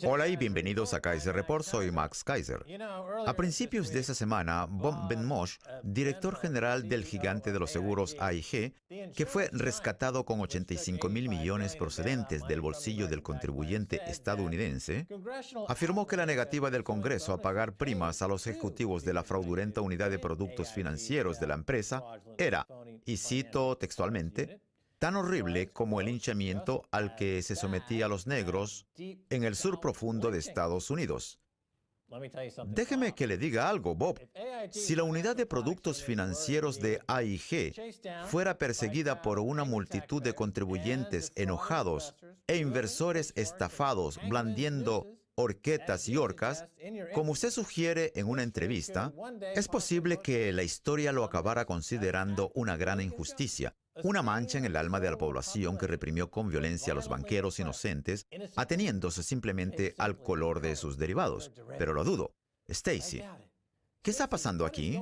Hola y bienvenidos a Kaiser Report, soy Max Kaiser. A principios de esta semana, Bob Benmosche, director general del gigante de los seguros AIG, que fue rescatado con 85.000 millones procedentes del bolsillo del contribuyente estadounidense, afirmó que la negativa del Congreso a pagar primas a los ejecutivos de la fraudulenta unidad de productos financieros de la empresa era, y cito textualmente, tan horrible como el linchamiento al que se sometía a los negros en el sur profundo de Estados Unidos. Déjeme que le diga algo, Bob. Si la unidad de productos financieros de AIG fuera perseguida por una multitud de contribuyentes enojados e inversores estafados blandiendo horquetas y horcas, como usted sugiere en una entrevista, es posible que la historia lo acabara considerando una gran injusticia, una mancha en el alma de la población que reprimió con violencia a los banqueros inocentes, ateniéndose simplemente al color de sus derivados. Pero lo dudo. Stacy, ¿qué está pasando aquí?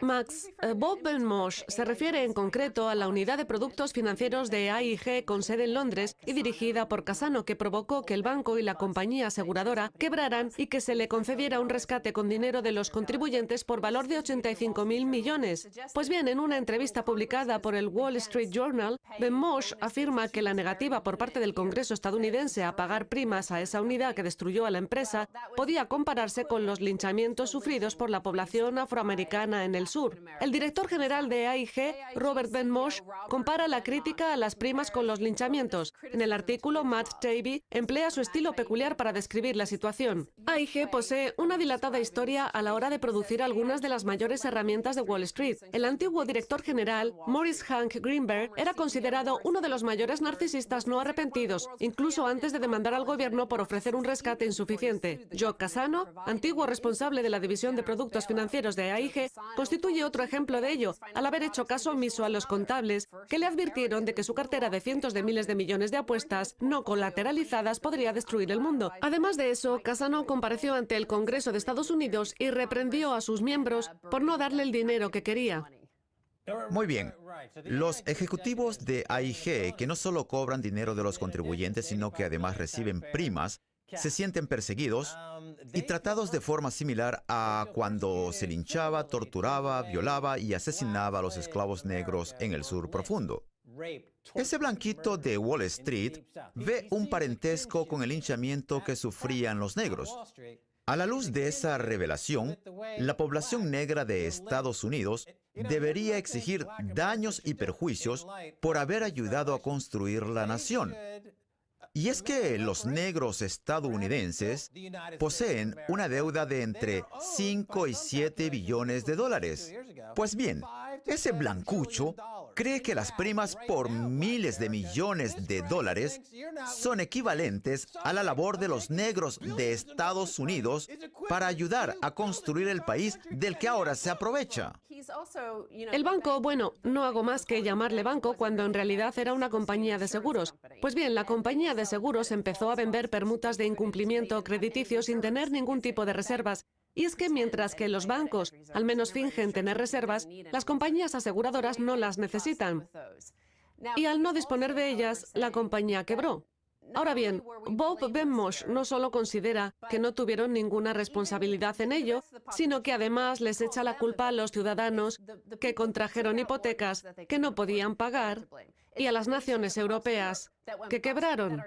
Max, Bob Benmosche se refiere en concreto a la unidad de productos financieros de AIG con sede en Londres y dirigida por Cassano, que provocó que el banco y la compañía aseguradora quebraran y que se le concediera un rescate con dinero de los contribuyentes por valor de 85.000 millones. Pues bien, en una entrevista publicada por el Wall Street Journal, Benmosche afirma que la negativa por parte del Congreso estadounidense a pagar primas a esa unidad que destruyó a la empresa podía compararse con los linchamientos sufridos por la población afroamericana en el sur. El director general de AIG, Robert Benmosche, compara la crítica a las primas con los linchamientos. En el artículo, Matt Taibbi emplea su estilo peculiar para describir la situación. AIG posee una dilatada historia a la hora de producir algunas de las mayores herramientas de Wall Street. El antiguo director general, Morris Hank Greenberg, era considerado uno de los mayores narcisistas no arrepentidos, incluso antes de demandar al gobierno por ofrecer un rescate insuficiente. Joe Cassano, antiguo responsable de la división de productos financieros de AIG, constituye otro ejemplo de ello, al haber hecho caso omiso a los contables, que le advirtieron de que su cartera de cientos de miles de millones de apuestas no colateralizadas podría destruir el mundo. Además de eso, Cassano compareció ante el Congreso de Estados Unidos y reprendió a sus miembros por no darle el dinero que quería. Muy bien. Los ejecutivos de AIG, que no solo cobran dinero de los contribuyentes, sino que además reciben primas, se sienten perseguidos y tratados de forma similar a cuando se linchaba, torturaba, violaba y asesinaba a los esclavos negros en el sur profundo. Ese blanquito de Wall Street ve un parentesco con el linchamiento que sufrían los negros. A la luz de esa revelación, la población negra de Estados Unidos debería exigir daños y perjuicios por haber ayudado a construir la nación. Y es que los negros estadounidenses poseen una deuda de entre 5 y 7 billones de dólares. Pues bien, ese blancucho cree que las primas por miles de millones de dólares son equivalentes a la labor de los negros de Estados Unidos para ayudar a construir el país del que ahora se aprovecha. El banco, bueno, no hago más que llamarle banco cuando en realidad era una compañía de seguros. Pues bien, la compañía de seguros empezó a vender permutas de incumplimiento crediticio sin tener ningún tipo de reservas. Y es que mientras que los bancos al menos fingen tener reservas, las compañías aseguradoras no las necesitan. Y al no disponer de ellas, la compañía quebró. Ahora bien, Bob Benmosche no solo considera que no tuvieron ninguna responsabilidad en ello, sino que además les echa la culpa a los ciudadanos que contrajeron hipotecas que no podían pagar y a las naciones europeas que quebraron.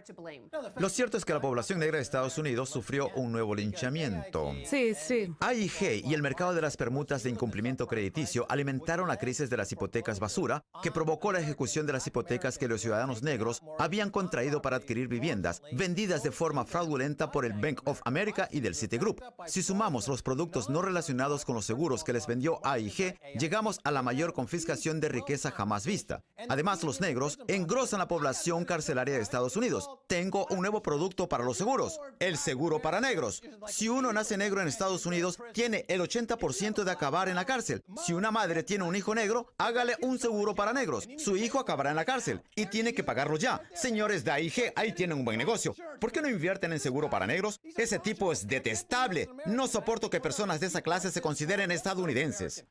Lo cierto es que la población negra de Estados Unidos sufrió un nuevo linchamiento. Sí, sí. AIG y el mercado de las permutas de incumplimiento crediticio alimentaron la crisis de las hipotecas basura, que provocó la ejecución de las hipotecas que los ciudadanos negros habían contraído para adquirir viviendas, vendidas de forma fraudulenta por el Bank of America y del Citigroup. Si sumamos los productos no relacionados con los seguros que les vendió AIG, llegamos a la mayor confiscación de riqueza jamás vista. Además, los negros engrosan la población carcelaria de Estados Unidos. Tengo un nuevo producto para los seguros, el seguro para negros. Si uno nace negro en Estados Unidos, tiene el 80% de acabar en la cárcel. Si una madre tiene un hijo negro, hágale un seguro para negros. Su hijo acabará en la cárcel y tiene que pagarlo ya. Señores de AIG, ahí tienen un buen negocio. ¿Por qué no invierten en seguro para negros? Ese tipo es detestable. No soporto que personas de esa clase se consideren estadounidenses.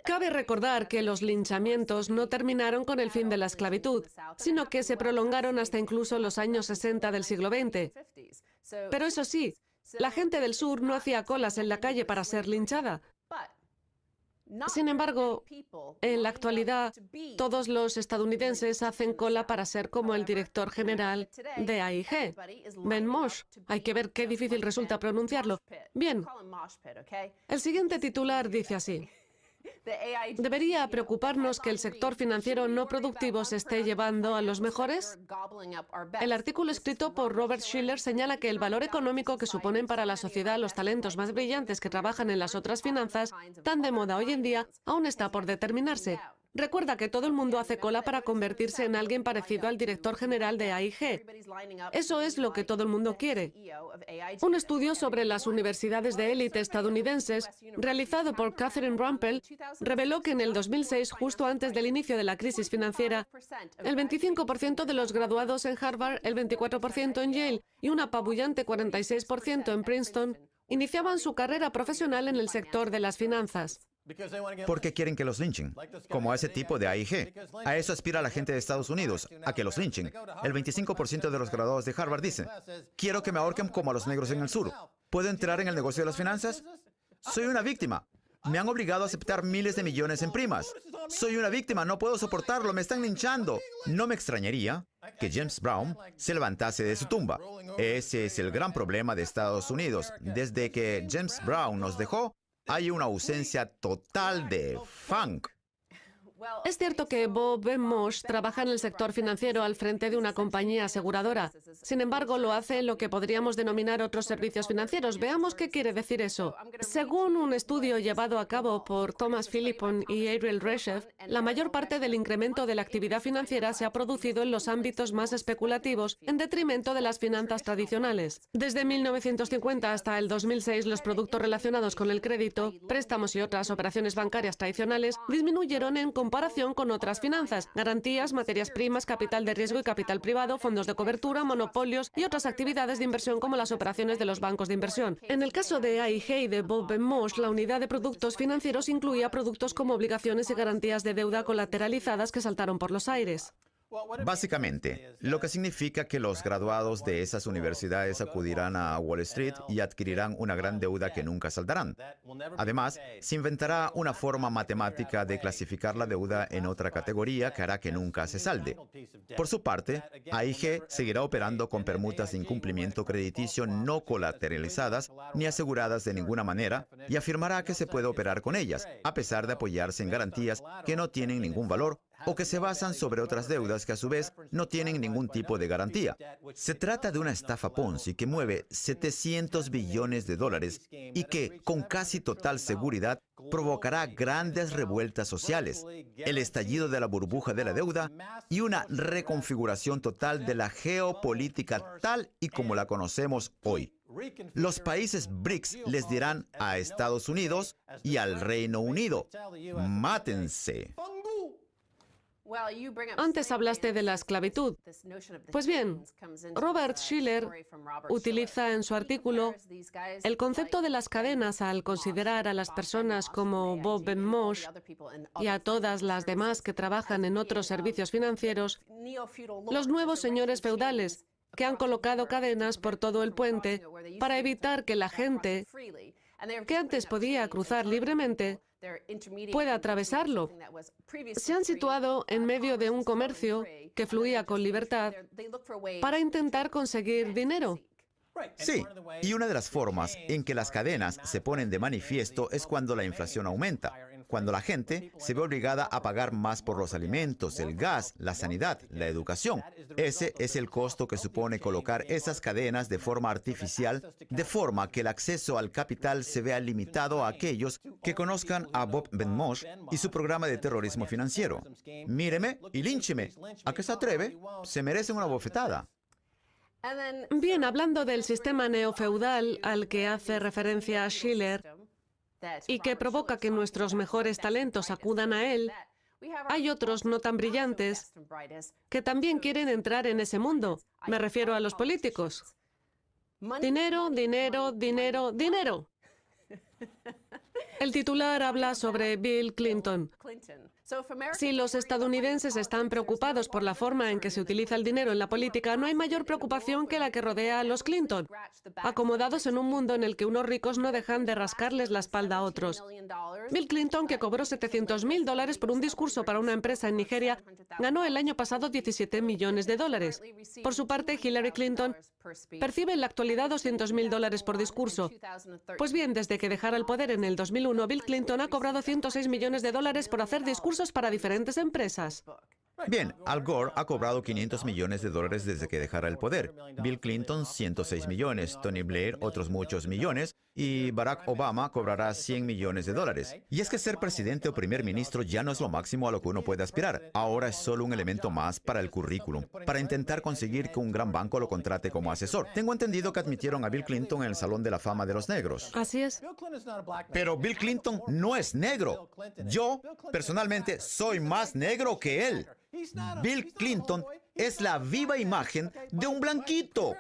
Cabe recordar que los linchamientos no terminaron con el fin de la esclavitud, sino que se prolongaron hasta incluso los años 60 del siglo XX. Pero eso sí, la gente del sur no hacía colas en la calle para ser linchada. Sin embargo, en la actualidad, todos los estadounidenses hacen cola para ser como el director general de AIG, Ben Mosh. Hay que ver qué difícil resulta pronunciarlo. Bien, el siguiente titular dice así: ¿debería preocuparnos que el sector financiero no productivo se esté llevando a los mejores? El artículo escrito por Robert Shiller señala que el valor económico que suponen para la sociedad los talentos más brillantes que trabajan en las otras finanzas, tan de moda hoy en día, aún está por determinarse. Recuerda que todo el mundo hace cola para convertirse en alguien parecido al director general de AIG. Eso es lo que todo el mundo quiere. Un estudio sobre las universidades de élite estadounidenses, realizado por Catherine Rumpel, reveló que en el 2006, justo antes del inicio de la crisis financiera, el 25% de los graduados en Harvard, el 24% en Yale y un apabullante 46% en Princeton iniciaban su carrera profesional en el sector de las finanzas. Porque quieren que los linchen, como a ese tipo de AIG. A eso aspira la gente de Estados Unidos, a que los linchen. El 25% de los graduados de Harvard dice: quiero que me ahorquen como a los negros en el sur. ¿Puedo entrar en el negocio de las finanzas? Soy una víctima. Me han obligado a aceptar miles de millones en primas. Soy una víctima, no puedo soportarlo, me están linchando. No me extrañaría que James Brown se levantase de su tumba. Ese es el gran problema de Estados Unidos. Desde que James Brown nos dejó, hay una ausencia total de funk. Es cierto que Bob Ben Mosh trabaja en el sector financiero al frente de una compañía aseguradora. Sin embargo, lo hace en lo que podríamos denominar otros servicios financieros. Veamos qué quiere decir eso. Según un estudio llevado a cabo por Thomas Philippon y Ariel Reshev, la mayor parte del incremento de la actividad financiera se ha producido en los ámbitos más especulativos, en detrimento de las finanzas tradicionales. Desde 1950 hasta el 2006, los productos relacionados con el crédito, préstamos y otras operaciones bancarias tradicionales disminuyeron en comparación con otras finanzas: garantías, materias primas, capital de riesgo y capital privado, fondos de cobertura, monopolios y otras actividades de inversión como las operaciones de los bancos de inversión. En el caso de AIG y de Bob Ben Mosh, la unidad de productos financieros incluía productos como obligaciones y garantías de deuda colateralizadas que saltaron por los aires. Básicamente, lo que significa que los graduados de esas universidades acudirán a Wall Street y adquirirán una gran deuda que nunca saldarán. Además, se inventará una forma matemática de clasificar la deuda en otra categoría que hará que nunca se salde. Por su parte, AIG seguirá operando con permutas de incumplimiento crediticio no colateralizadas ni aseguradas de ninguna manera y afirmará que se puede operar con ellas, a pesar de apoyarse en garantías que no tienen ningún valor o que se basan sobre otras deudas que a su vez no tienen ningún tipo de garantía. Se trata de una estafa Ponzi que mueve $700 billones y que, con casi total seguridad, provocará grandes revueltas sociales, el estallido de la burbuja de la deuda y una reconfiguración total de la geopolítica tal y como la conocemos hoy. Los países BRICS les dirán a Estados Unidos y al Reino Unido: mátense. Antes hablaste de la esclavitud. Pues bien, Robert Shiller utiliza en su artículo el concepto de las cadenas al considerar a las personas como Bob Ben Mosh y a todas las demás que trabajan en otros servicios financieros, los nuevos señores feudales que han colocado cadenas por todo el puente para evitar que la gente que antes podía cruzar libremente pueda atravesarlo. Se han situado en medio de un comercio que fluía con libertad para intentar conseguir dinero. Sí, y una de las formas en que las cadenas se ponen de manifiesto es cuando la inflación aumenta, cuando la gente se ve obligada a pagar más por los alimentos, el gas, la sanidad, la educación. Ese es el costo que supone colocar esas cadenas de forma artificial, de forma que el acceso al capital se vea limitado a aquellos que conozcan a Bob Ben Mosh y su programa de terrorismo financiero. Míreme y líncheme. ¿A qué se atreve? Se merece una bofetada. Bien, hablando del sistema neofeudal al que hace referencia Shiller y que provoca que nuestros mejores talentos acudan a él, hay otros no tan brillantes que también quieren entrar en ese mundo. Me refiero a los políticos. Dinero, dinero, dinero, dinero. El titular habla sobre Bill Clinton. Si los estadounidenses están preocupados por la forma en que se utiliza el dinero en la política, no hay mayor preocupación que la que rodea a los Clinton, acomodados en un mundo en el que unos ricos no dejan de rascarles la espalda a otros. Bill Clinton, que cobró $700.000 por un discurso para una empresa en Nigeria, ganó el año pasado $17 millones. Por su parte, Hillary Clinton percibe en la actualidad $200.000 por discurso. Pues bien, desde que dejara el poder en el 2001, Bill Clinton ha cobrado $106 millones por hacer discursos para diferentes empresas. Bien, Al Gore ha cobrado $500 millones desde que dejara el poder. Bill Clinton, 106 millones. Tony Blair, otros muchos millones. Y Barack Obama cobrará $100 millones. Y es que ser presidente o primer ministro ya no es lo máximo a lo que uno puede aspirar. Ahora es solo un elemento más para el currículum, para intentar conseguir que un gran banco lo contrate como asesor. Tengo entendido que admitieron a Bill Clinton en el Salón de la Fama de los Negros. Así es. Pero Bill Clinton no es negro. Yo, personalmente, soy más negro que él. Bill Clinton es la viva imagen de un blanquito.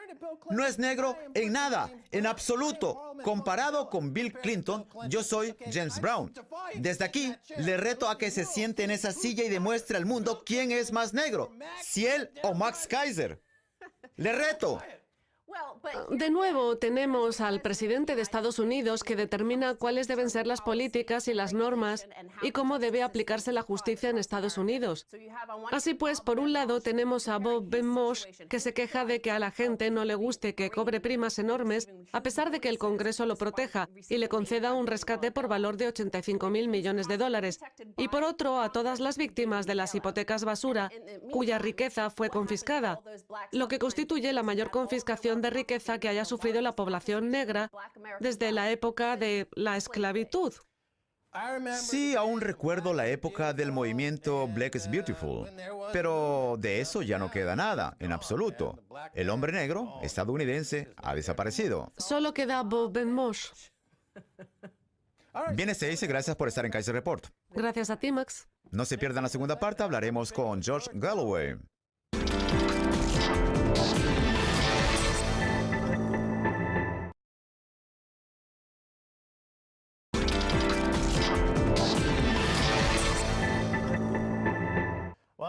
No es negro en nada, en absoluto. Comparado con Bill Clinton, yo soy James Brown. Desde aquí, le reto a que se siente en esa silla y demuestre al mundo quién es más negro, si él o Max Keiser. ¡Le reto! De nuevo, tenemos al presidente de Estados Unidos que determina cuáles deben ser las políticas y las normas y cómo debe aplicarse la justicia en Estados Unidos. Así pues, por un lado, tenemos a Bob Benmosche, que se queja de que a la gente no le guste que cobre primas enormes, a pesar de que el Congreso lo proteja y le conceda un rescate por valor de $85.000 millones. Y por otro, a todas las víctimas de las hipotecas basura, cuya riqueza fue confiscada, lo que constituye la mayor confiscación de riqueza que haya sufrido la población negra desde la época de la esclavitud. Sí, aún recuerdo la época del movimiento Black is Beautiful, pero de eso ya no queda nada, en absoluto. El hombre negro, estadounidense, ha desaparecido. Solo queda Bob Benmosche. Bien, Stacey, gracias por estar en Keiser Report. Gracias a ti, Max. No se pierdan la segunda parte, hablaremos con George Galloway.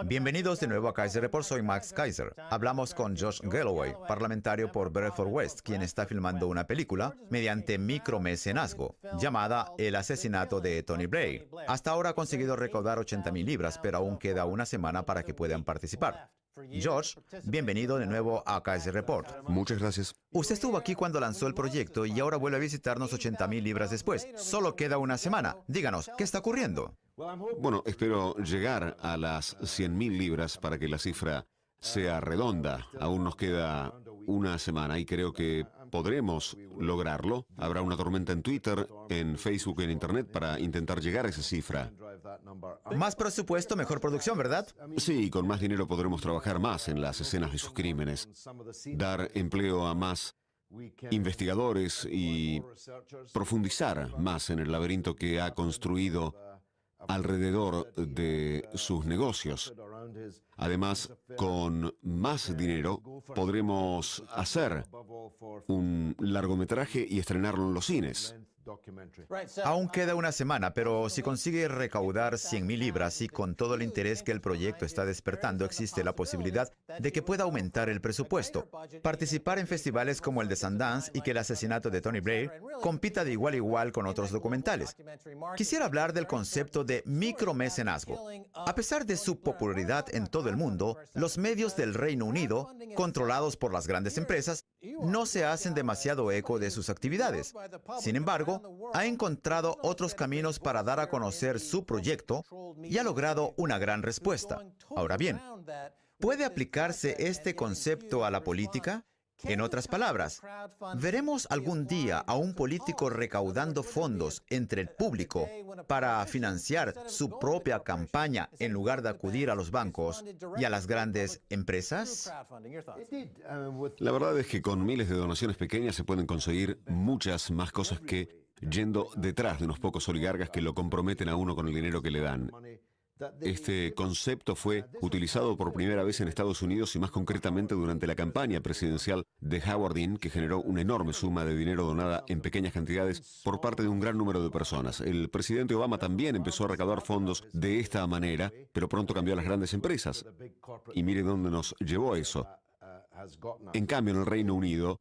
Bienvenidos de nuevo a Keiser Report, soy Max Keiser. Hablamos con Josh Galloway, parlamentario por Bedford West, quien está filmando una película mediante micromecenazgo, llamada El asesinato de Tony Blair. Hasta ahora ha conseguido recaudar 80.000 libras, pero aún queda una semana para que puedan participar. Josh, bienvenido de nuevo a Keiser Report. Muchas gracias. Usted estuvo aquí cuando lanzó el proyecto y ahora vuelve a visitarnos 80.000 libras después. Solo queda una semana. Díganos, ¿qué está ocurriendo? Bueno, espero llegar a las 100.000 libras para que la cifra sea redonda. Aún nos queda una semana y creo que podremos lograrlo. Habrá una tormenta en Twitter, en Facebook y en Internet para intentar llegar a esa cifra. Más presupuesto, mejor producción, ¿verdad? Sí, con más dinero podremos trabajar más en las escenas de sus crímenes, dar empleo a más investigadores y profundizar más en el laberinto que ha construido alrededor de sus negocios. Además, con más dinero podremos hacer un largometraje y estrenarlo en los cines. Aún queda una semana, pero si consigue recaudar 100.000 libras y con todo el interés que el proyecto está despertando, existe la posibilidad de que pueda aumentar el presupuesto, participar en festivales como el de Sundance y que el asesinato de Tony Blair compita de igual a igual con otros documentales. Quisiera hablar del concepto de micromecenazgo. A pesar de su popularidad en todo el mundo, los medios del Reino Unido, controlados por las grandes empresas, no se hacen demasiado eco de sus actividades. Sin embargo, ha encontrado otros caminos para dar a conocer su proyecto y ha logrado una gran respuesta. Ahora bien, ¿puede aplicarse este concepto a la política? En otras palabras, ¿veremos algún día a un político recaudando fondos entre el público para financiar su propia campaña en lugar de acudir a los bancos y a las grandes empresas? La verdad es que con miles de donaciones pequeñas se pueden conseguir muchas más cosas que yendo detrás de unos pocos oligarcas que lo comprometen a uno con el dinero que le dan. Este concepto fue utilizado por primera vez en Estados Unidos y más concretamente durante la campaña presidencial de Howard Dean, que generó una enorme suma de dinero donada en pequeñas cantidades por parte de un gran número de personas. El presidente Obama también empezó a recaudar fondos de esta manera, pero pronto cambió a las grandes empresas. Y mire dónde nos llevó eso. En cambio, en el Reino Unido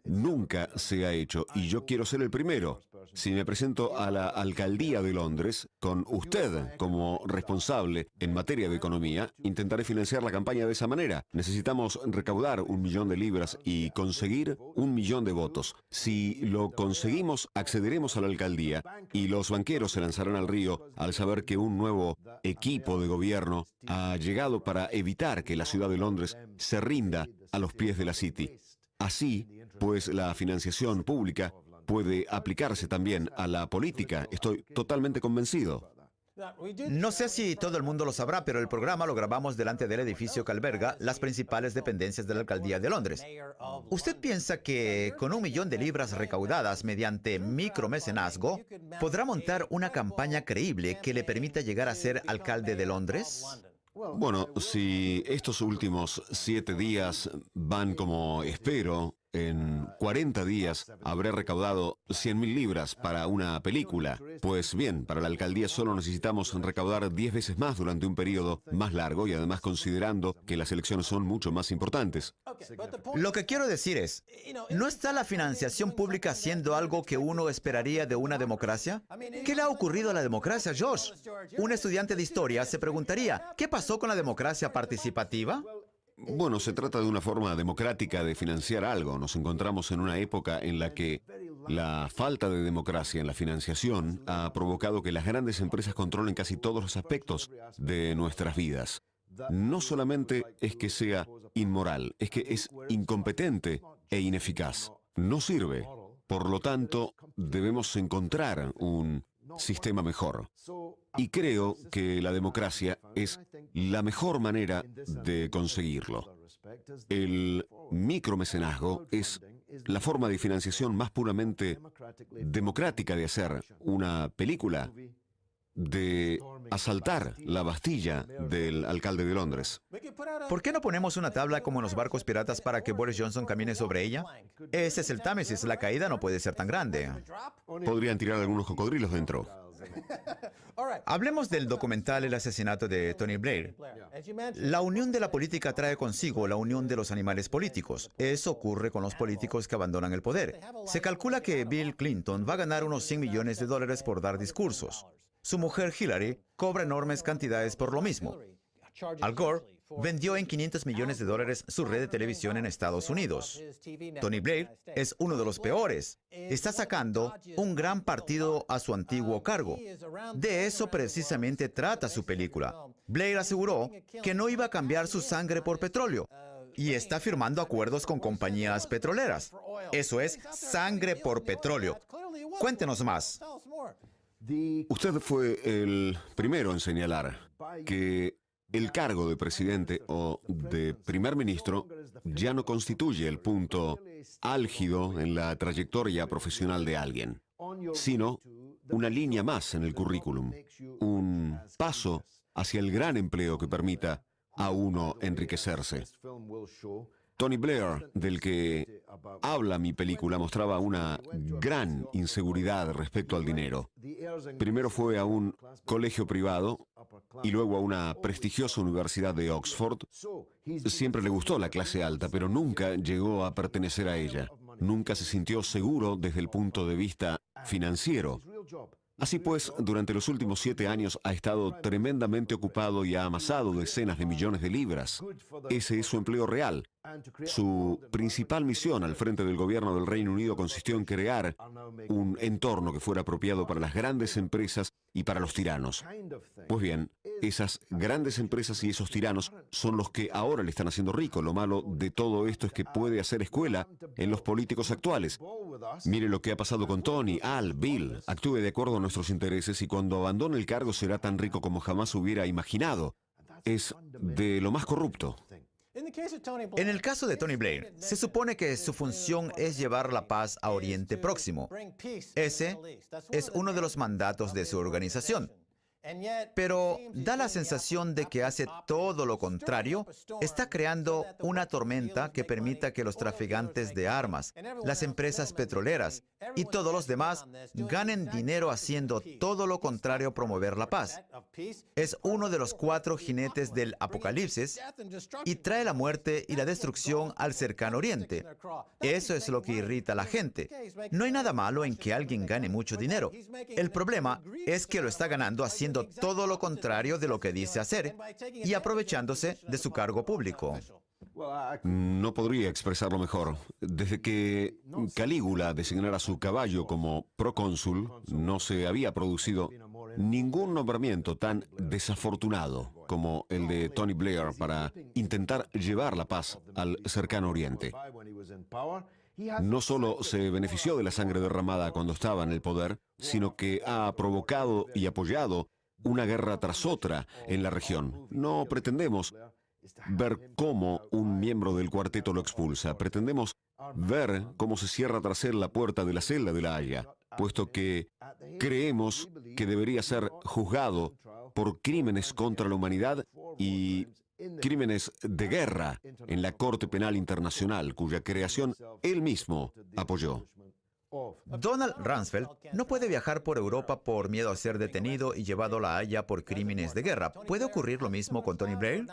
nunca se ha hecho, y yo quiero ser el primero. Si me presento a la alcaldía de Londres, con usted como responsable en materia de economía, intentaré financiar la campaña de esa manera. Necesitamos recaudar 1 millón de libras y conseguir 1 millón de votos. Si lo conseguimos, accederemos a la alcaldía y los banqueros se lanzarán al río al saber que un nuevo equipo de gobierno ha llegado para evitar que la ciudad de Londres se rinda a los pies de la City. Así, pues, la financiación pública puede aplicarse también a la política. Estoy totalmente convencido. No sé si todo el mundo lo sabrá, pero el programa lo grabamos delante del edificio que alberga las principales dependencias de la alcaldía de Londres. ¿Usted piensa que con 1 millón de libras recaudadas mediante micromecenazgo podrá montar una campaña creíble que le permita llegar a ser alcalde de Londres? Bueno, si estos últimos 7 días van como espero, en 40 días habré recaudado 100.000 libras para una película. Pues bien, para la alcaldía solo necesitamos recaudar 10 veces más durante un periodo más largo y además considerando que las elecciones son mucho más importantes. Lo que quiero decir es, ¿no está la financiación pública siendo algo que uno esperaría de una democracia? ¿Qué le ha ocurrido a la democracia, Josh? Un estudiante de historia se preguntaría, ¿qué pasó con la democracia participativa? Bueno, se trata de una forma democrática de financiar algo. Nos encontramos en una época en la que la falta de democracia en la financiación ha provocado que las grandes empresas controlen casi todos los aspectos de nuestras vidas. No solamente es que sea inmoral, es que es incompetente e ineficaz. No sirve. Por lo tanto, debemos encontrar un sistema mejor. Y creo que la democracia es la mejor manera de conseguirlo. El micromecenazgo es la forma de financiación más puramente democrática de hacer una película, de asaltar la Bastilla del alcalde de Londres. ¿Por qué no ponemos una tabla como en los barcos piratas para que Boris Johnson camine sobre ella? Ese es el Támesis, la caída no puede ser tan grande. Podrían tirar algunos cocodrilos dentro. Hablemos del documental El asesinato de Tony Blair. La unión de la política trae consigo la unión de los animales políticos. Eso ocurre con los políticos que abandonan el poder. Se calcula que Bill Clinton va a ganar unos 100 millones de dólares por dar discursos. Su mujer Hillary cobra enormes cantidades por lo mismo. Al Gore vendió en 500 millones de dólares su red de televisión en Estados Unidos. Tony Blair es uno de los peores. Está sacando un gran partido a su antiguo cargo. De eso precisamente trata su película. Blair aseguró que no iba a cambiar su sangre por petróleo y está firmando acuerdos con compañías petroleras. Eso es sangre por petróleo. Cuéntenos más. Usted fue el primero en señalar que el cargo de presidente o de primer ministro ya no constituye el punto álgido en la trayectoria profesional de alguien, sino una línea más en el currículum, un paso hacia el gran empleo que permita a uno enriquecerse. Tony Blair, del que habla mi película, mostraba una gran inseguridad respecto al dinero. Primero fue a un colegio privado y luego a una prestigiosa universidad de Oxford. Siempre le gustó la clase alta, pero nunca llegó a pertenecer a ella. Nunca se sintió seguro desde el punto de vista financiero. Así pues, durante los últimos 7 años ha estado tremendamente ocupado y ha amasado decenas de millones de libras. Ese es su empleo real. Su principal misión al frente del gobierno del Reino Unido consistió en crear un entorno que fuera apropiado para las grandes empresas y para los tiranos. Pues bien, esas grandes empresas y esos tiranos son los que ahora le están haciendo rico. Lo malo de todo esto es que puede hacer escuela en los políticos actuales. Mire lo que ha pasado con Tony, Al, Bill. Actúe de acuerdo a nuestros intereses y cuando abandone el cargo será tan rico como jamás hubiera imaginado. Es de lo más corrupto. En el caso de Tony Blair, se supone que su función es llevar la paz a Oriente Próximo. Ese es uno de los mandatos de su organización. Pero da la sensación de que hace todo lo contrario. Está creando una tormenta que permita que los traficantes de armas, las empresas petroleras y todos los demás ganen dinero haciendo todo lo contrario a promover la paz. Es uno de los 4 jinetes del Apocalipsis y trae la muerte y la destrucción al cercano oriente. Eso es lo que irrita a la gente. No hay nada malo en que alguien gane mucho dinero. El problema es que lo está ganando haciendo todo lo contrario de lo que dice hacer y aprovechándose de su cargo público. No podría expresarlo mejor. Desde que Calígula designara a su caballo como procónsul, no se había producido ningún nombramiento tan desafortunado como el de Tony Blair para intentar llevar la paz al cercano oriente. No solo se benefició de la sangre derramada cuando estaba en el poder, sino que ha provocado y apoyado una guerra tras otra en la región. No pretendemos ver cómo un miembro del cuarteto lo expulsa. Pretendemos ver cómo se cierra tras él la puerta de la celda de La Haya, puesto que creemos que debería ser juzgado por crímenes contra la humanidad y crímenes de guerra en la Corte Penal Internacional, cuya creación él mismo apoyó. Donald Rumsfeld no puede viajar por Europa por miedo a ser detenido y llevado a La Haya por crímenes de guerra. ¿Puede ocurrir lo mismo con Tony Blair?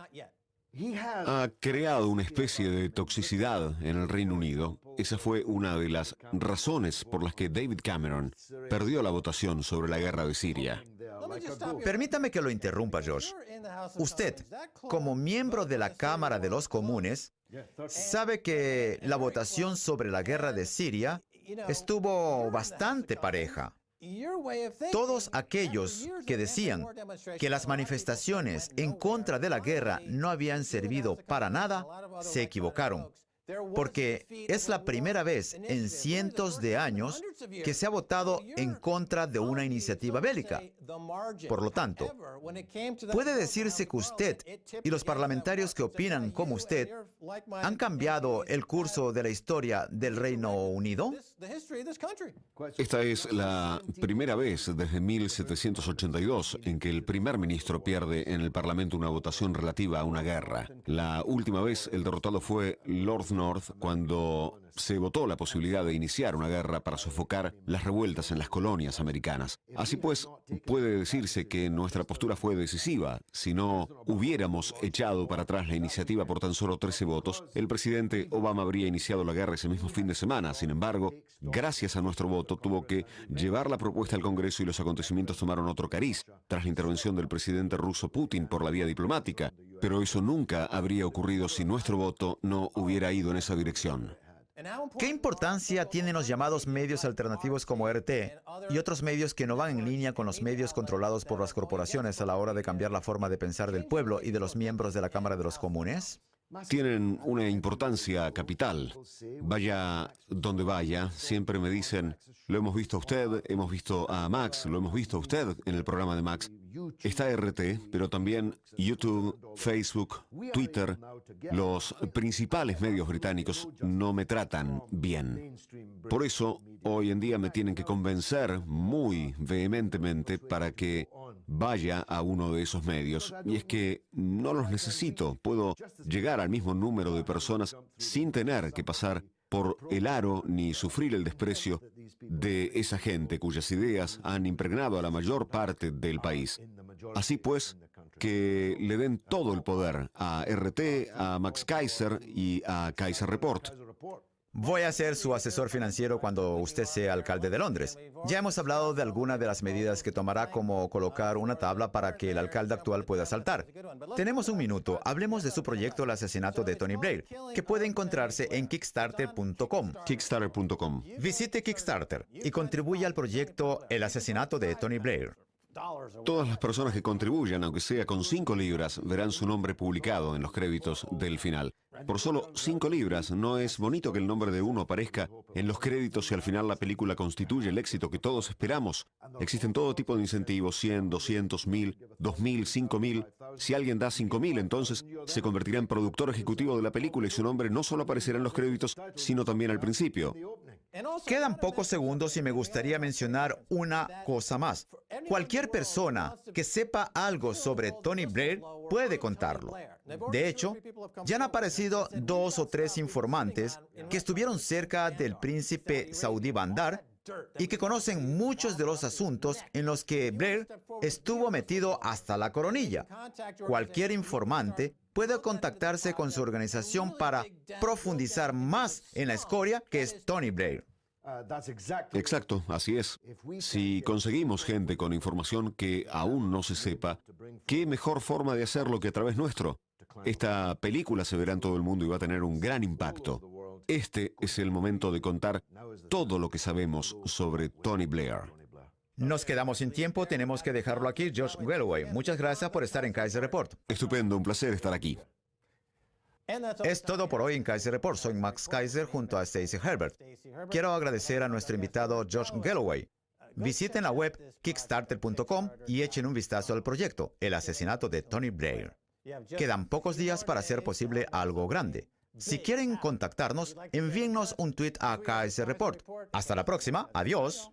Ha creado una especie de toxicidad en el Reino Unido. Esa fue una de las razones por las que David Cameron perdió la votación sobre la guerra de Siria. Permítame que lo interrumpa, Josh. Usted, como miembro de la Cámara de los Comunes, sabe que la votación sobre la guerra de Siria estuvo bastante pareja. Todos aquellos que decían que las manifestaciones en contra de la guerra no habían servido para nada, se equivocaron. Porque es la primera vez en cientos de años que se ha votado en contra de una iniciativa bélica. Por lo tanto, ¿puede decirse que usted y los parlamentarios que opinan como usted han cambiado el curso de la historia del Reino Unido? Esta es la primera vez desde 1782 en que el primer ministro pierde en el Parlamento una votación relativa a una guerra. La última vez el derrotado fue Lord North cuando se votó la posibilidad de iniciar una guerra para sofocar las revueltas en las colonias americanas. Así pues, puede decirse que nuestra postura fue decisiva. Si no hubiéramos echado para atrás la iniciativa por tan solo 13 votos, el presidente Obama habría iniciado la guerra ese mismo fin de semana. Sin embargo, gracias a nuestro voto, tuvo que llevar la propuesta al Congreso y los acontecimientos tomaron otro cariz tras la intervención del presidente ruso Putin por la vía diplomática. Pero eso nunca habría ocurrido si nuestro voto no hubiera ido en esa dirección. ¿Qué importancia tienen los llamados medios alternativos como RT y otros medios que no van en línea con los medios controlados por las corporaciones a la hora de cambiar la forma de pensar del pueblo y de los miembros de la Cámara de los Comunes? Tienen una importancia capital. Vaya donde vaya, siempre me dicen, lo hemos visto a usted, hemos visto a Max, lo hemos visto a usted en el programa de Max. Está RT, pero también YouTube, Facebook, Twitter. Los principales medios británicos no me tratan bien. Por eso, hoy en día me tienen que convencer muy vehementemente para que vaya a uno de esos medios. Y es que no los necesito. Puedo llegar al mismo número de personas sin tener que pasar por el aro ni sufrir el desprecio de esa gente cuyas ideas han impregnado a la mayor parte del país. Así pues, que le den todo el poder a RT, a Max Keiser y a Keiser Report. Voy a ser su asesor financiero cuando usted sea alcalde de Londres. Ya hemos hablado de algunas de las medidas que tomará, como colocar una tabla para que el alcalde actual pueda saltar. Tenemos un minuto. Hablemos de su proyecto El asesinato de Tony Blair, que puede encontrarse en Kickstarter.com. Kickstarter.com. Visite Kickstarter y contribuya al proyecto El asesinato de Tony Blair. Todas las personas que contribuyan, aunque sea con 5 libras, verán su nombre publicado en los créditos del final. Por solo 5 libras, ¿no es bonito que el nombre de uno aparezca en los créditos y al final la película constituye el éxito que todos esperamos? Existen todo tipo de incentivos, 100, 200, 1000, 2000, 5000. Si alguien da 5000, entonces se convertirá en productor ejecutivo de la película y su nombre no solo aparecerá en los créditos, sino también al principio. Quedan pocos segundos y me gustaría mencionar una cosa más. Cualquier persona que sepa algo sobre Tony Blair puede contarlo. De hecho, ya han aparecido 2 o 3 informantes que estuvieron cerca del príncipe saudí Bandar y que conocen muchos de los asuntos en los que Blair estuvo metido hasta la coronilla. Cualquier informante puede contactarse con su organización para profundizar más en la escoria que es Tony Blair. Exacto, así es. Si conseguimos gente con información que aún no se sepa, ¿qué mejor forma de hacerlo que a través nuestro? Esta película se verá en todo el mundo y va a tener un gran impacto. Este es el momento de contar todo lo que sabemos sobre Tony Blair. Nos quedamos sin tiempo, tenemos que dejarlo aquí. Josh Galloway, muchas gracias por estar en Kaiser Report. Estupendo, un placer estar aquí. Es todo por hoy en Kaiser Report. Soy Max Kaiser junto a Stacey Herbert. Quiero agradecer a nuestro invitado Josh Galloway. Visiten la web kickstarter.com y echen un vistazo al proyecto, El asesinato de Tony Blair. Quedan pocos días para hacer posible algo grande. Si quieren contactarnos, envíennos un tweet a Kaiser Report. Hasta la próxima. Adiós.